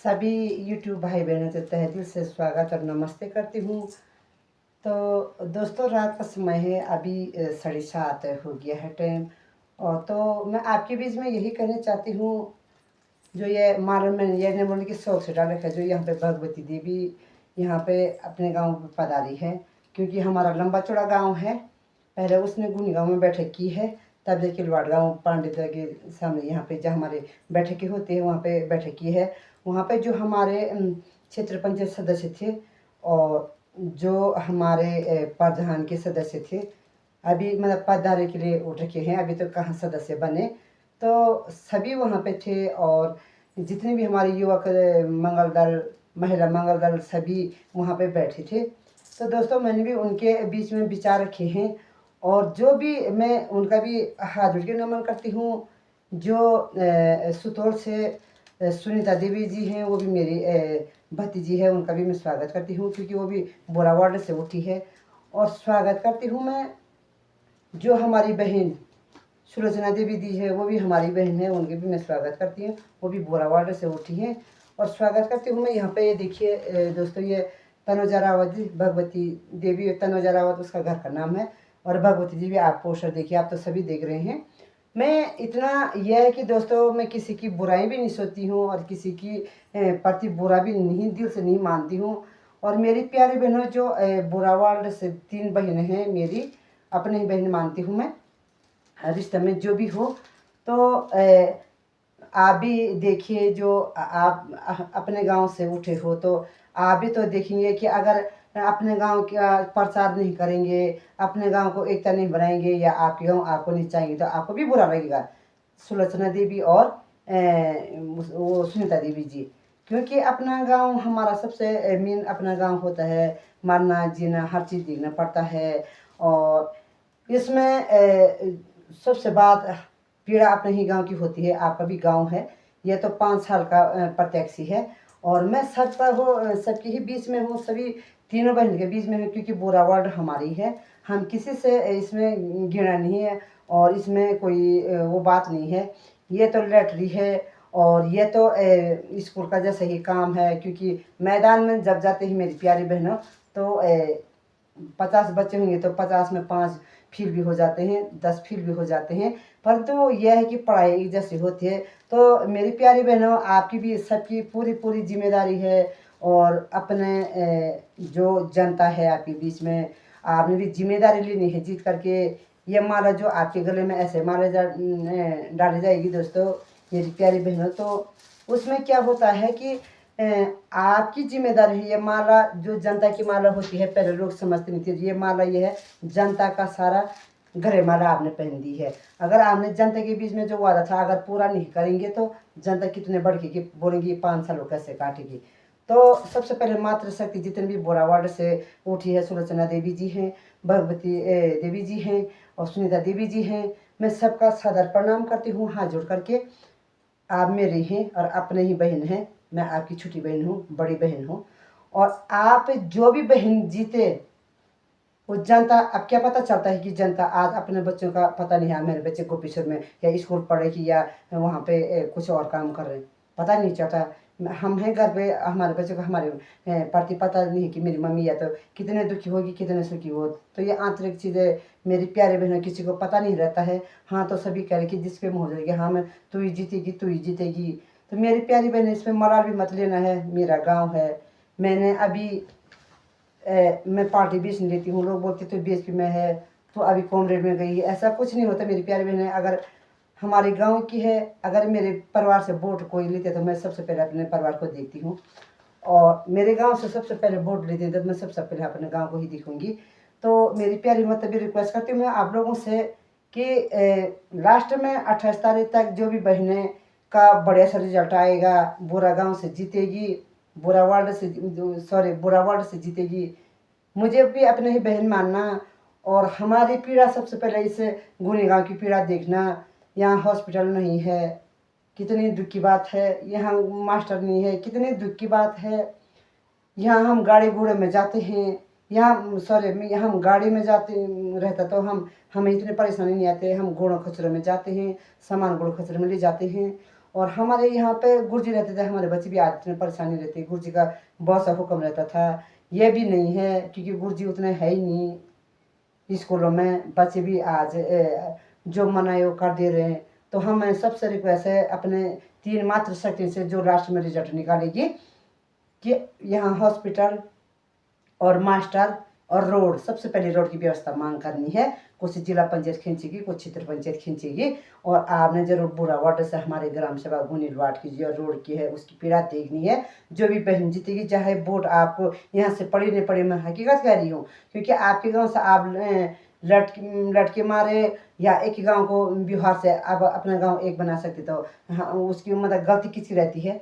सभी यूट्यूब भाई बहनों से तहे दिल से स्वागत और नमस्ते करती हूँ। तो दोस्तों, रात का समय है, अभी 7:30 हो गया है टाइम। और तो मैं आपके बीच में यही कहना चाहती हूँ, जो ये मालूम मैंने ये नहीं बोलने की शौक से डाल रखा है, जो यहाँ पे भगवती देवी यहाँ पे अपने गांव में पधारी है। क्योंकि हमारा लंबा चौड़ा गांव है। पहले उसने गुनी गांव में बैठक की है, तब जाके किलवाड़ गाँव पांडित के सामने यहाँ पे जहाँ हमारे बैठकें होती है वहाँ पे बैठक की है। वहाँ पे जो हमारे क्षेत्र पंचायत सदस्य थे और जो हमारे प्रधान के सदस्य थे, अभी मतलब पदधारे के लिए उठ रखे हैं, अभी तो कहाँ सदस्य बने। तो सभी वहाँ पे थे और जितने भी हमारे युवक मंगल दल, महिला मंगल दल, सभी वहाँ पे बैठे थे। तो दोस्तों, मैंने भी उनके बीच में विचार रखे हैं और जो भी मैं उनका भी हाथ जोड़ के नमन करती हूँ। जो सुतौल से सुनीता देवी जी हैं, वो भी मेरी भतीजी है, उनका भी मैं स्वागत करती हूँ क्योंकि वो भी बोरा वार्ड से उठी है। और स्वागत करती हूँ मैं जो हमारी बहन सुलोचना देवी दी है, वो भी हमारी बहन है, उनके भी मैं स्वागत करती हूँ, वो भी बोरा वार्ड से उठी हैं। और स्वागत करती हूँ मैं यहाँ पे, ये देखिए दोस्तों, ये तनुजा रावत जी, भगवती देवी तनुजा रावत उसका घर का नाम है। और भगवती जी भी आप पोस्टर देखिए, आप तो सभी देख रहे हैं। मैं इतना यह है कि दोस्तों, मैं किसी की बुराई भी नहीं सोचती हूँ और किसी की प्रति बुरा भी नहीं, दिल से नहीं मानती हूँ। और मेरी प्यारी बहनों, जो बोरा वार्ड से 3 बहन हैं मेरी, अपनी ही बहन मानती हूँ मैं, रिश्ते में जो भी हो। तो आप भी देखिए, जो आप अपने गांव से उठे हो, तो आप भी तो देखेंगे कि अगर अपने गांव का प्रचार नहीं करेंगे, अपने गांव को एकता नहीं बनाएंगे, या आपके गांव आपको नहीं चाहेंगे, तो आपको भी बुरा लगेगा। सुलोचना देवी और वो सुनीता देवी जी, क्योंकि अपना गांव हमारा सबसे मेन अपना गांव होता है। मरना जीना हर चीज़ देखना पड़ता है। और इसमें सबसे बात पीड़ा अपने ही गांव की होती है। आपका भी गांव है, यह तो 5 साल का प्रत्यक्ष है। और मैं सबका हो, सबके ही बीच में हूँ, सभी तीनों बहन के बीच में हूँ, क्योंकि बोरा वार्ड हमारी है। हम किसी से इसमें घृणा नहीं है और इसमें कोई वो बात नहीं है। ये तो लैटरी है और ये तो स्कूल का जैसे ही काम है, क्योंकि मैदान में जब जाते ही मेरी प्यारी बहनों, तो 50 बच्चे होंगे तो 50 में 5 फेल भी हो जाते हैं, 10 फेल भी हो जाते हैं। परंतु तो यह है कि पढ़ाई जैसी होती है। तो मेरी प्यारी बहनों, आपकी भी सबकी पूरी पूरी जिम्मेदारी है। और अपने जो जनता है आपके बीच में, आपने भी जिम्मेदारी लेनी है जीत करके। ये माला जो आपके गले में ऐसे माला डाली जाएगी दोस्तों, मेरी प्यारी बहनों, तो उसमें क्या होता है कि आपकी जिम्मेदारी है। ये माला जो जनता की माला होती है, पहले लोग समझते नहीं थे, ये माला ये है जनता का सारा घरे माला आपने पहन दी है। अगर आपने जनता के बीच में जो वादा था अगर पूरा नहीं करेंगे, तो जनता कितने भड़के की बोलेंगी 5 सालों कैसे काटेगी। तो सबसे पहले मातृशक्ति जितने भी बोरा वार्ड से उठी है, सुलोचना देवी जी हैं, भगवती देवी जी हैं और सुनीता देवी जी हैं। मैं सबका सादर प्रणाम करती हूँ हाथ जोड़ करके। आप मेरे हैं और अपने ही बहन हैं, मैं आपकी छोटी बहन हूँ, बड़ी बहन हूँ। और आप जो भी बहन जीते, वो जनता, अब क्या पता चलता है कि जनता आज अपने बच्चों का पता नहीं है, मेरे बच्चे गोपीश्वर में या स्कूल पढ़ेगी या वहाँ पे कुछ और काम कर रहे हैं, पता नहीं चलता। हम हैं घर पे, हमारे बच्चों को हमारे प्रति पता नहीं है कि मेरी मम्मी या तो कितने दुखी होगी, कितने सुखी हो। तो ये आंतरिक चीज़ें मेरी प्यारे बहनों किसी को पता नहीं रहता है। हाँ, तो सभी कह रहे कि जिस पे मुँह हो जाएगी, हाँ मैं तू ही जीतेगी, तू ही जीतेगी। तो मेरी प्यारी बहन, इसमें मलाल भी मत लेना है, मेरा गाँव है। मैंने अभी मैं पार्टी बीच नहीं लेती हूँ। लोग बोलते तो बीएसपी में है, तो अभी कॉमरेड में गई है, ऐसा कुछ नहीं होता मेरी प्यारी बहन। अगर हमारे गांव की है, अगर मेरे परिवार से वोट कोई लेते तो मैं सबसे पहले अपने परिवार को देखती हूँ। और मेरे गांव से सबसे पहले वोट लेते हैं तो मैं सबसे पहले अपने गांव को ही देखूंगी। तो मेरी प्यारी मतलब भी रिक्वेस्ट करती हूँ मैं आप लोगों से कि लास्ट में 28 तारीख तक जो भी बहनें का बढ़िया सा रिजल्ट आएगा, बुरा गांव से जीतेगी, बुरा वार्ड से, सॉरी बुरा वार्ड से जीतेगी। मुझे भी अपने ही बहन मानना। और हमारी पीड़ा सबसे पहले इसे गुनी गाँव की पीड़ा देखना। यहाँ हॉस्पिटल नहीं है, कितनी दुख की बात है। यहाँ मास्टर नहीं है, कितनी दुख की बात है। यहाँ हम गाड़ी घोड़े में जाते हैं, यहाँ सॉरी यहाँ हम गाड़ी में जाते रहता तो हमें इतनी परेशानी नहीं आते। हम घोड़ों खच्चरों में जाते हैं, सामान घोड़ों खच्चरों में ले जाते हैं। और हमारे यहाँ पे गुरुजी रहते थे, हमारे बच्चे भी आज इतने परेशानी रहती है, गुरुजी का बहुत सा हुक्म रहता था। ये भी नहीं है क्योंकि गुरुजी उतने है ही नहीं स्कूलों में, बच्चे भी आज जो मनाए वो कर दे रहे हैं। तो हमें सबसे रिक्वेस्ट है अपने 3 मातृशक्ति से जो लास्ट में रिजल्ट निकालेगी कि यहाँ हॉस्पिटल और मास्टर और रोड, सबसे पहले रोड की व्यवस्था मांग करनी है। कुछ जिला पंचायत खींचेगी, कुछ क्षेत्र पंचायत खींचेगी, और आपने जरूर बुरा वार्ड से हमारे ग्राम सभा गुनील वार्ड की जो रोड की है उसकी पीड़ा देखनी है। जो भी बहन जीतेगी, चाहे वोट आपको यहाँ से पड़ी नहीं पड़ी, मैं हकीकत कह रही हूँ, क्योंकि आपके गाँव से आप लटके मारे या एक ही गाँव को बिहार से आप अपना गाँव एक बना सकते, तो हाँ, उसकी मतलब गलती किसकी रहती है?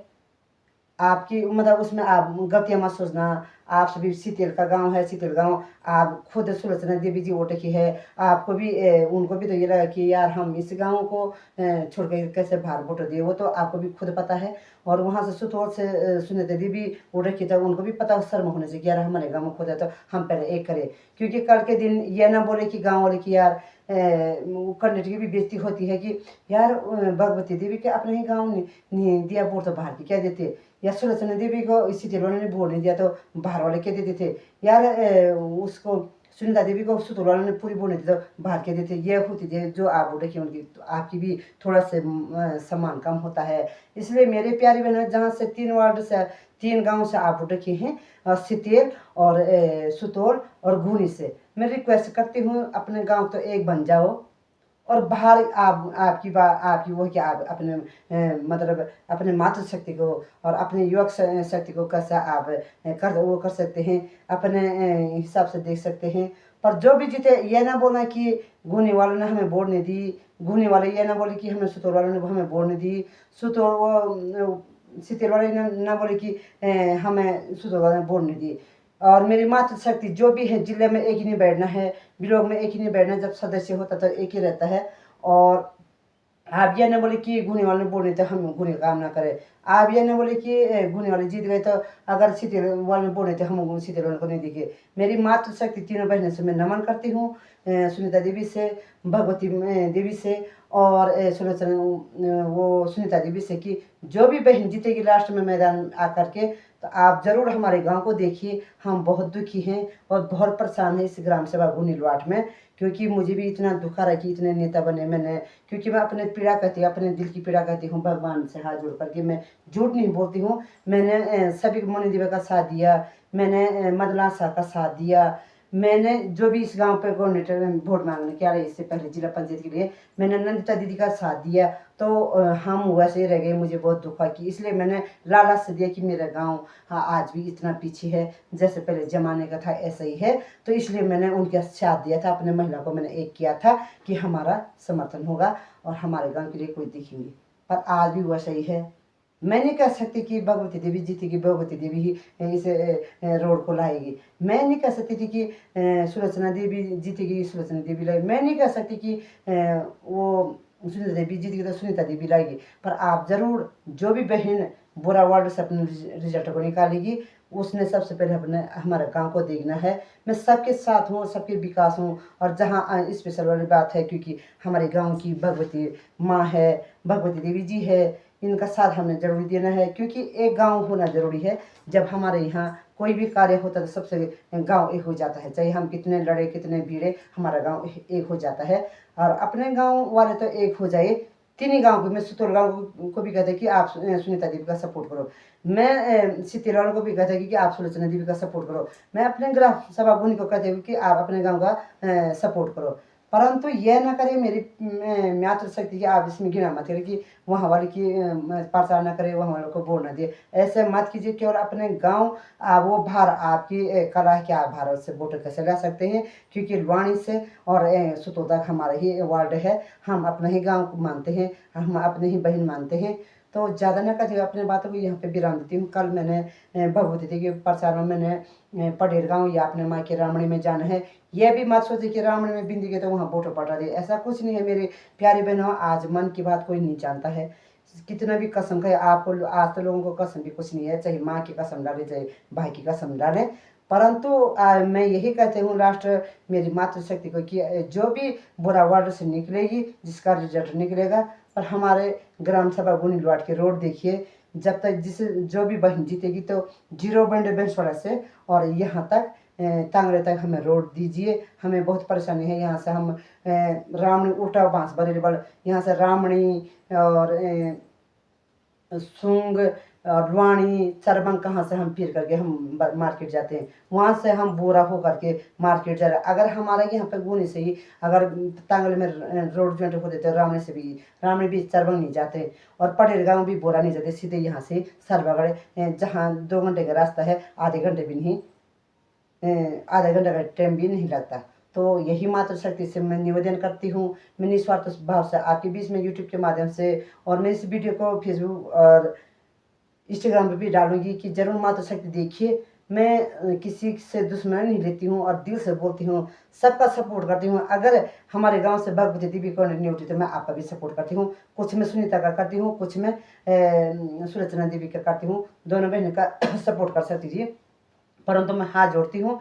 आपकी मतलब उसमें आप गलतियाँ मत सोचना। आप सभी सीतेल का गांव है, सीतेल गांव आप खुद सुलोचना देवी जी वोट की है, आपको भी उनको भी तो ये लगा कि यार हम इस गांव को छोड़ कर कैसे बाहर वोट दिए, वो तो आपको भी खुद पता है। और वहाँ से सुतौर से सुनीता देवी वोट की था, उनको भी पता शर्म होने से कि यार हमारे गाँव में खुद है तो हम पहले एक करें, क्योंकि कल के दिन ये ना बोले कि गाँव वाले की यार कर्नाटक की भी बेइज्जती होती है कि यार भगवती देवी के अपने ही गाँव नहीं दिया वोट तो बाहर की क्या देते, या सुलोचना देवी को इसी तेल वाले ने वोट नहीं दिया तो बाहर वाले क्या देते थे यार, उसको सुनीता देवी को सुतौल वालों ने पूरी वोट नहीं दी तो बाहर क्या देते। ये होती थी जो आप वोट की उनकी, तो आपकी भी थोड़ा से सम्मान कम होता है। इसलिए मेरे प्यारी बहन, जहाँ से 3 वार्ड से 3 गाँव से आप वोट किए हैं, सितेल और सुतौल और घूनी से, मैं रिक्वेस्ट करती हूँ अपने गाँव तो एक बन जाओ, और बाहर आप आपकी वो कि आप अपने मतलब अपने मातृशक्ति को और अपने युवक शक्ति को कैसे आप कर सकते हैं, अपने हिसाब से देख सकते हैं। पर जो भी जीते ये ना बोलना कि गुने वालों ने हमें वोट नहीं दी, गुने वाले ये ना बोले कि हमें सुतौल वालों ने हमें वोट नहीं दी, सुतौल वो सितेल वाले ना बोले कि हमें सुतौल वालों ने वोट नहीं दी। और मेरी मातृशक्ति जो भी है, जिले में एक ही नहीं बैठना है, ब्लॉक में एक ही नहीं बैठना, जब सदस्य होता तो एक ही रहता है। और आप ये ना बोले कि गुने वाले वोट नहीं तो हम गुने काम ना करें, आप ये ना बोले कि गुने वाले जीत गए तो अगर सीतेल वाले वोट नहीं तो हम सीतेल वाले को नहीं दिखे। मेरी मातृशक्ति तीनों बहनों से मैं नमन करती हूँ, सुनीता देवी से, भगवती देवी से और सुलोचना वो सुनीता देवी से, कि जो भी बहन जीतेगी लास्ट में मैदान आकर के, तो आप जरूर हमारे गांव को देखिए। हम बहुत दुखी हैं और बहुत परेशान हैं इस ग्राम सभा गुनील वार्ड में, क्योंकि मुझे भी इतना दुख आ रहा है कि इतने नेता बने मैंने, क्योंकि मैं अपने पीड़ा कहती हूँ, अपने दिल की पीड़ा कहती हूँ, भगवान से हाथ जोड़ करके, मैं झूठ नहीं बोलती हूँ। मैंने सभी मोनी देवी का साथ दिया, मैंने मदला शाह का साथ दिया, मैंने जो भी इस गांव पे कोऑर्डिनेटर वोट मांगने के आ रहे इससे पहले जिला पंचायत के लिए मैंने नंदिता दीदी का साथ दिया, तो हम वैसे ही रह गए। मुझे बहुत दुख हुआ कि इसलिए मैंने लालच से दिया कि मेरा गांव हाँ आज भी इतना पीछे है, जैसे पहले जमाने का था ऐसा ही है, तो इसलिए मैंने उनके साथ दिया था। अपने महिला को मैंने एक किया था कि हमारा समर्थन होगा और हमारे गाँव के लिए कोई दिखेंगे, पर आज भी वैसा ही है। मैं नहीं कह सकती कि भगवती देवी जीतेगी, भगवती देवी ही इस रोड को लाएगी। मैं नहीं कह सकती थी कि सुलोचना देवी जीतेगी, सुलोचना देवी लाएगी। मैं नहीं कह सकती कि वो सुनीता देवी जीतेगी तो सुनीता देवी लाएगी। पर आप जरूर जो भी बहन बुरा वार्ड से अपने रिजल्ट को निकालेगी, उसने सबसे पहले अपने हमारे गांव को देखना है। मैं सबके साथ हूँ, सबके विकास हूँ। और जहाँ स्पेशल वाली बात है, क्योंकि हमारे गांव की भगवती माँ है, भगवती देवी जी है, इनका साथ हमें जरूरी देना है, क्योंकि एक गांव होना जरूरी है। जब हमारे यहाँ कोई भी कार्य होता है तो सबसे गांव एक हो जाता है, चाहे हम कितने लड़े कितने भिड़े, हमारा गांव एक हो जाता है। और अपने गांव वाले तो एक हो जाए, 3 ही गांव को, मैं सुतौल गांव को भी कहते कि आप सुनीता देवी का सपोर्ट करो, मैं सितेल वालों को भी कहते कि आप सुलोचना देवी का सपोर्ट करो, मैं अपने ग्राम सभा गुनी को कहते कि आप अपने गाँव का सपोर्ट करो। परंतु यह ना करें मेरी मातृशक्ति की आप इसमें गिना मत करें कि वहाँ वाले की प्रचार ना करे, वहाँ वालों को वोट ना दिए, ऐसे मत कीजिए। कि और अपने गांव वो भार आपकी कला है कि आप भारत से वोट कैसे ला सकते हैं, क्योंकि लुवानी से और सुतौल तक हमारा ही वार्ड है, हम अपना ही गांव को मानते हैं, हम अपने ही बहन मानते हैं। तो ज़्यादा ना कहते अपने बातों को यहाँ पे विराम देती हूँ। कल मैंने भगवती देवी के प्रचार में मैंने पटेल गाँव या अपने माँ के रामणी में जाना है। यह भी मत सोचे कि रामणी में बिंदी के तो वहाँ वोट पटा दे, ऐसा कुछ नहीं है मेरे प्यारे बहनों। आज मन की बात कोई नहीं जानता है, कितना भी कसम खाए आपको, आज तो लोगों को कसम भी कुछ नहीं है, चाहे माँ की कसम डाले चाहे भाई की कसम डाले। परंतु मैं यही कहते हूँ लास्ट मेरी मातृशक्ति को कि जो भी बुरा वर्ड से निकलेगी, जिसका रिजल्ट निकलेगा, पर हमारे ग्राम सभा गुनीलवाड़ के रोड देखिए, जब तक जिसे जो भी बहन जीतेगी तो 0 बेंसवाड़ा से और यहाँ तक तांगड़े तक हमें रोड दीजिए। हमें बहुत परेशानी है। यहाँ से हम रामणी उठा बांस बरेली बड़, यहाँ से रामणी और सूंग और लुआनी चरबंग कहाँ से हम फिर करके हम मार्केट जाते हैं, वहाँ से हम बोरा हो करके मार्केट जा रहे हैं। अगर हमारा यहाँ पे गुनी से ही अगर तांगल में रोड ज्वाइंट हो देते रामने से भी, रामने भी चरबंग नहीं जाते और पटेल गाँव भी बोरा नहीं जाते, सीधे यहाँ से सरबागढ़ जहाँ 2 घंटे का रास्ता है, आधे घंटे भी नहीं, आधा घंटा का टाइम भी नहीं लगता। तो यही मातृशक्ति से मैं निवेदन करती हूँ, मैं निस्वार्थ भाव से आपके बीच में यूट्यूब के माध्यम से, और मैं इस वीडियो को फेसबुक और इंस्टाग्राम पे भी डालूंगी कि जरूर मातृशक्ति देखिए। मैं किसी से दुश्मनी नहीं लेती हूँ और दिल से बोलती हूँ, सबका सपोर्ट करती हूँ। अगर हमारे गांव से भगवती दीदी नहीं उठी तो मैं आपका भी सपोर्ट करती हूँ। कुछ मैं सुनीता का करती हूँ, कुछ मैं सुलोचना देवी का करती हूँ, दोनों बहनों का सपोर्ट कर सकती थी, परंतु मैं हाथ जोड़ती हूँ।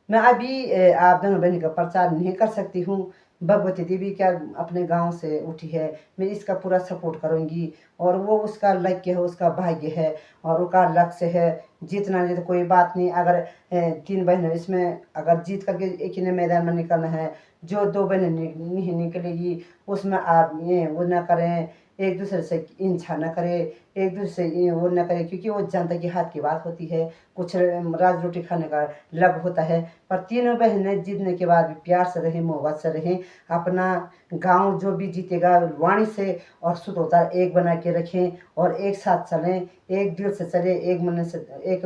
मैं अभी आप दोनों बहनों का प्रचार नहीं कर सकती हूँ। भगवती देवी क्या अपने गांव से उठी है, मैं इसका पूरा सपोर्ट करूँगी और वो उसका लक्ष्य है, उसका भाग्य है और उसका लक्ष्य है। जीतना नहीं तो कोई बात नहीं, अगर 3 बहनें इसमें अगर जीत करके एक ही ने मैदान में निकलना है, जो 2 बहनें नहीं निकलेगी उसमें आप ये वो ना करें, एक दूसरे से हिंसा न करे, एक दूसरे से वो न करे, क्योंकि वो जनता के हाथ की बात होती है। कुछ राज रोटी खाने का लग होता है, पर तीनों बहनें जीतने के बाद भी प्यार से रहें, मोहब्बत से रहें। अपना गांव जो भी जीतेगा वाणी से और सुतोता एक बना के रखें और एक साथ चलें, एक दिल से चले, एक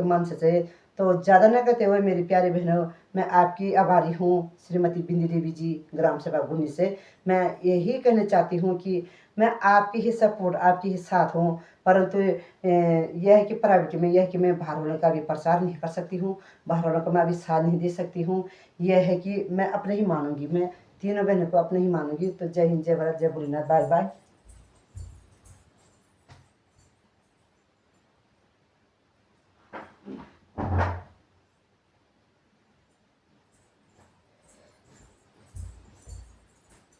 मन से चले। तो ज़्यादा न कहते हुए मेरी प्यारी बहनों, मैं आपकी आभारी हूँ श्रीमती बिंदी देवी जी, ग्राम सभा गुनी से। मैं यही कहना चाहती हूँ कि मैं आपकी ही सपोर्ट, आपकी ही साथ हूँ, परंतु यह है कि प्राइवेट में यह है कि मैं बाहर वालों का भी प्रचार नहीं कर सकती हूँ, बाहर वालों को मैं अभी साथ नहीं दे सकती हूँ। यह है कि मैं अपने ही मानूंगी, मैं तीनों बहनों को अपने ही मानूंगी। तो जय हिंद, जय भारत, जय भोलेनाथ, बाय बाय।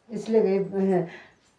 इसलिए गई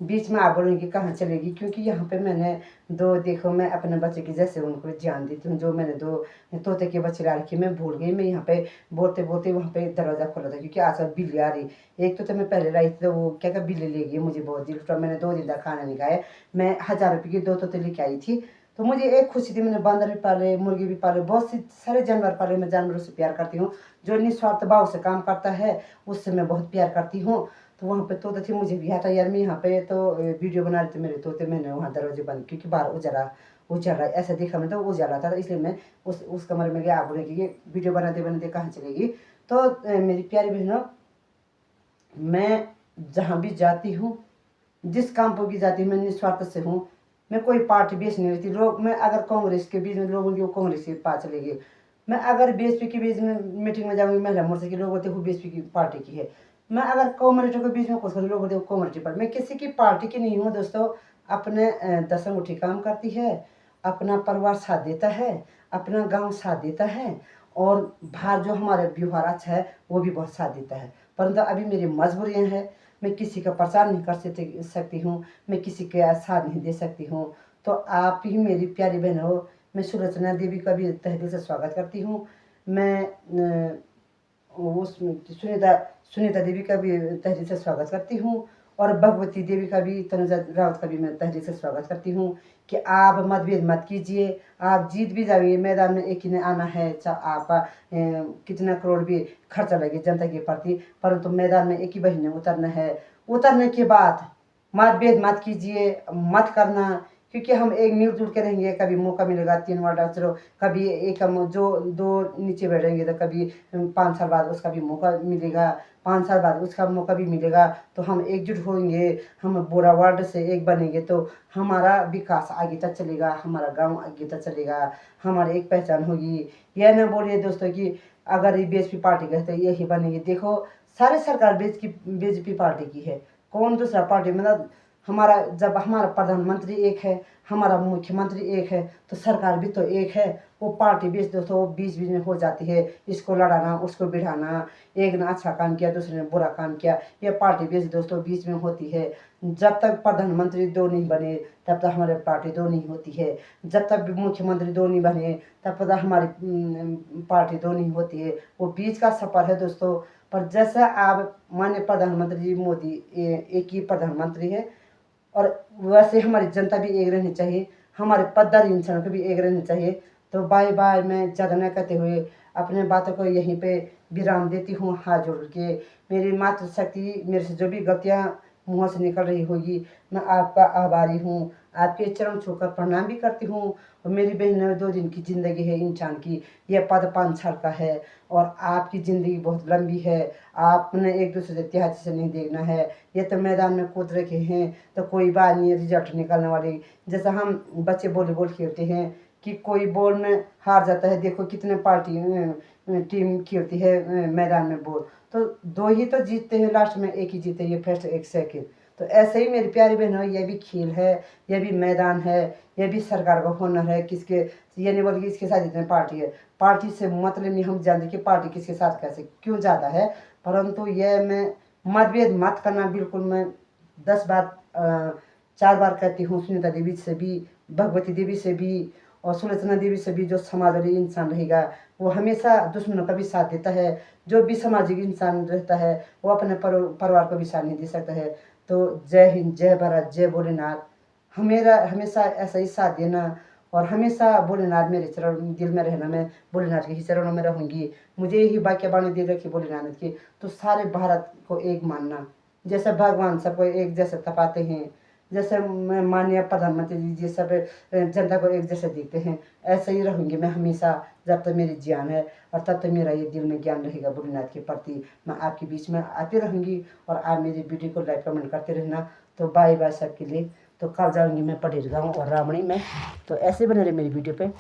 बीच में आप बोलेंगे कहाँ चलेगी, क्योंकि यहाँ पे मैंने 2 देखो, मैं अपने बच्चे की जैसे उनको ध्यान देती हूँ। जो मैंने 2 तोते के बच्चे ला रखे, मैं भूल गई, मैं यहाँ पे बोलते बोलते वहाँ पे दरवाज़ा खोला था, क्योंकि आजकल बिल्ली आ रही। एक तो मैं पहले लाई थी तो वो क्या बिल्ली ले गई, मुझे बहुत दिल टूटा। मैंने 2 दिन तक खाना नहीं खाया। मैं 1000 रुपये की 2 तोते लेके आई थी, तो मुझे एक खुशी थी। मैंने बंदर भी पाले, मुर्गी भी पाले, बहुत सी सारे जानवर पाले। मैं जानवरों से प्यार करती हूँ, जो निस्वार्थ भाव से काम करता है उससे मैं बहुत प्यार करती हूँ। तो वहाँ पे तोते थे, मुझे भी आता यार, मैं यहाँ पे तो वीडियो बना रही थी मेरे तोते, मैंने वहाँ दरवाजे बंद, क्योंकि बाहर उजाला उजाला ऐसा देखा मैं तो उजाला था, इसलिए मैं उस कमरे में गया। आप बोले कि ये वीडियो बनाते बनाते कहाँ चलेगी। तो मेरी प्यारी बहनों, मैं जहाँ भी जाती हूँ, जिस काम पर भी जाती हूँ, मैं निस्वार्थ से हूँ। मैं कोई पार्टी बेच नहीं रहती। लोग, मैं अगर कांग्रेस के बीच में लोगों की वो कांग्रेस के पास चलेगी, मैं अगर बीएसपी के बीच में मीटिंग में जाऊँगी, महिला मोर्चा के लोग होते हैं बीएसपी की पार्टी की है। मैं अगर कम्युनिटी के बीच में कुछ लोग होते हैं कम्युनिटी पर, मैं किसी की पार्टी की नहीं हूँ दोस्तों। अपने 10 अंगूठी काम करती है, अपना परिवार साथ देता है, अपना गांव साथ देता है, और बाहर जो हमारे व्यवहार अच्छा है वो भी बहुत साथ देता है। परंतु अभी मेरी मजबूरियाँ हैं, मैं किसी का प्रचार नहीं कर सकती हूँ, मैं किसी के साथ नहीं दे सकती हूँ। तो आप ही मेरी प्यारी बहन हो। मैं सुलोचना देवी का भी तहे दिल से स्वागत करती हूँ। मैं उस सुनीता सुनीता देवी का भी तहे दिल से स्वागत करती हूँ, और भगवती देवी का भी, तनुजा राउत का भी मैं तहे दिल से स्वागत करती हूँ कि आप मतभेद मत कीजिए। आप जीत भी जाइए, मैदान में एक ही ने आना है, चाहे आप कितना करोड़ भी खर्चा लगे जनता के प्रति, परंतु मैदान में एक ही बहन ने उतरना है। उतरने के बाद मतभेद मत कीजिए, मत करना, क्योंकि हम एक मिलजुल के रहेंगे, कभी मौका मिलेगा 3 वार्ड चलो, कभी एक हम जो 2 नीचे बैठेंगे तो कभी 5 साल बाद उसका भी मौका मिलेगा, 5 साल बाद उसका मौका भी मिलेगा। तो हम एकजुट होंगे, हम बोरा वार्ड से एक बनेंगे तो हमारा विकास आगे तक चलेगा, हमारा गांव आगे तक चलेगा, हमारी एक पहचान होगी। यह ना बोलिए दोस्तों कि अगर ये बीएसपी पार्टी कहते हैं यही बनेगी। देखो, सारी सरकार बीजेपी पार्टी की है, कौन दूसरा पार्टी, मतलब हमारा जब हमारा प्रधानमंत्री एक है, हमारा मुख्यमंत्री एक है, तो सरकार भी तो एक है। वो पार्टी बीच दोस्तों बीच बीच में हो जाती है, इसको लड़ाना उसको बिठाना, एक ने अच्छा काम किया दूसरे ने बुरा काम किया, ये पार्टी बीच दोस्तों बीच में होती है। जब तक प्रधानमंत्री दो नहीं बने तब तक हमारी पार्टी दो नहीं होती है, जब तक मुख्यमंत्री दो नहीं बने तब तक हमारी पार्टी दो नहीं होती है। वो बीच का सफ़र है दोस्तों। पर जैसा आप माननीय प्रधानमंत्री जी मोदी एक ही प्रधानमंत्री है, और वैसे हमारी जनता भी एक रहनी चाहिए, हमारे पददार इंसान को भी एक रहनी चाहिए। तो बाय बाय, मैं ज़्यादा न कहते हुए अपने बातों को यहीं पे विराम देती हूँ हाथ जोड़ के। मेरी मातृशक्ति मेरे से जो भी गलतियाँ मुँह से निकल रही होगी, मैं आपका आभारी हूँ, आपके चरण छूकर प्रणाम भी करती हूँ। और मेरी बहन 2 दिन की ज़िंदगी है इंसान की, यह पद 5 साल का है, और आपकी ज़िंदगी बहुत लंबी है। आपने एक दूसरे से इतिहास से नहीं देखना है। ये तो मैदान में कूद रखे हैं तो कोई बात नहीं है रिजल्ट निकलने वाली। जैसा हम बच्चे वॉलीबॉल खेलते हैं कि कोई बॉल में हार जाता है, देखो कितने पार्टी टीम खेलती है मैदान में बॉल, तो 2 ही तो जीतते हैं, लास्ट में एक ही जीते, ये फर्स्ट एक सेकंड। तो ऐसे ही मेरी प्यारी बहनों, ये भी खेल है, ये भी मैदान है, ये भी सरकार का हुनर है। किसके ये नहीं बोल कि इसके साथ इतने पार्टी है, पार्टी से मतलब नहीं, हम जानते कि पार्टी किसके साथ कैसे क्यों ज़्यादा है। परंतु यह मैं मतभेद मत करना, बिल्कुल मैं 10 बार 4 बार कहती हूँ। सुनीता देवी से भी, भगवती देवी से भी, और सुलोचना देवी से भी, जो समाजवादी इंसान रहेगा वो हमेशा दुश्मनों का भी साथ देता है। जो भी सामाजिक इंसान रहता है वो अपने परिवार को भी साथ नहीं दे सकता है। तो जय हिंद, जय भारत, जय भोलेनाथ। हमेरा हमेशा ऐसा ही साथ देना, और हमेशा भोलेनाथ मेरे चरण दिल में रहना। मैं भोलेनाथ के ही चरणों में रहूँगी। मुझे यही वाक्य बाणी दे रखी भोलेनाथ की, तो सारे भारत को एक मानना। जैसे भगवान सबको एक जैसे तपाते हैं, जैसे माननीय प्रधानमंत्री जी सब जनता को एक जैसे देखते हैं, ऐसे ही रहूँगी मैं हमेशा जब तक मेरी जान है। और तब तक मेरा ये दिल में ज्ञान रहेगा भोलेनाथ के प्रति। मैं आपके बीच में आती रहूँगी, और आप मेरी वीडियो को लाइक कमेंट करते रहना। तो बाय बाय सबके लिए। तो कल जाऊँगी मैं पटेल गाँव और रामणी में, तो ऐसे बने रहे मेरी वीडियो पे।